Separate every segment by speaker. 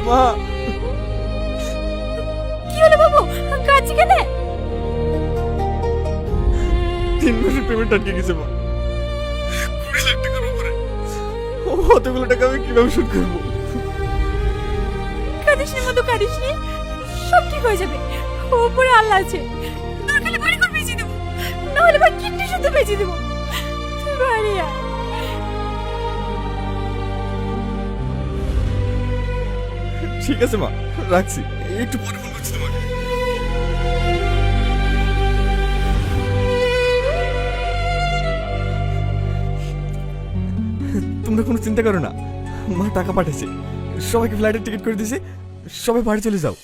Speaker 1: মা,
Speaker 2: কি হলো বাবু, কাঁদছি কেন?
Speaker 1: 3 মাসের পেমেন্ট আটকে গেছে মা। 20 লাখ টাকার উপরে। অতগুলো টাকা আমি কিভাবে শোধ করবো?
Speaker 2: কাঁদিস নি মধু, কাঁদিস নি, সব ঠিক হয়ে যাবে। ওপরে আল্লাহ আছে। দরকারে বাড়ি ঘর বেঁচে দেবো, নাহলে ভাই কিডনি শুদ্ধ বেঁচে দেবো। তুই বাড়ি আয়।
Speaker 1: ঠিক আছে মা, রাখছি, একটু পরে ফোন করছি তোমাকে। তোমরা কোনো চিন্তা করো না, মা টাকা পাঠাচ্ছে, সবাইকে ফ্লাইটের টিকিট করে দিয়েছি, সবাই বাড়ি চলে যাও।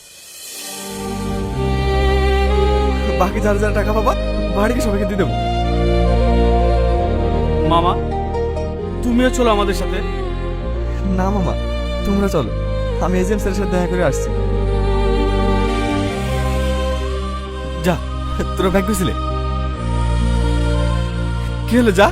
Speaker 1: বাকি যারা যারা টাকা পাবা বাড়িকে সবাইকে দিয়ে দেবো।
Speaker 3: মামা, তুমিও চলো আমাদের সাথে।
Speaker 1: না মামা, তোমরা চলো, আমি এজেন্ট স্যারের সাথে দেখা করে আসছি। যা, তোরা ব্যাগ গুছিলে? কি হলো, যা।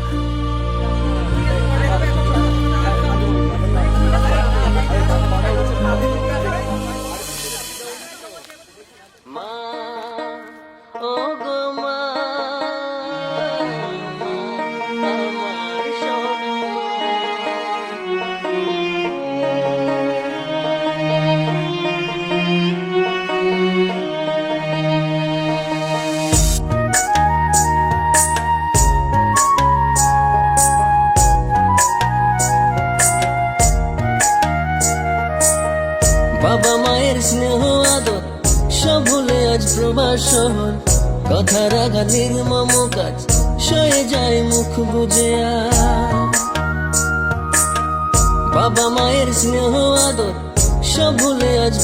Speaker 4: বাবা মায়ের স্নেহ আদর সব ভুলে আজ প্রবাস শহর, কথার আঘাত নির্মম কাজ সয়ে যায় মুখ বুঝে আর। বাবা মায়ের স্নেহ আদর সব ভুলে আজ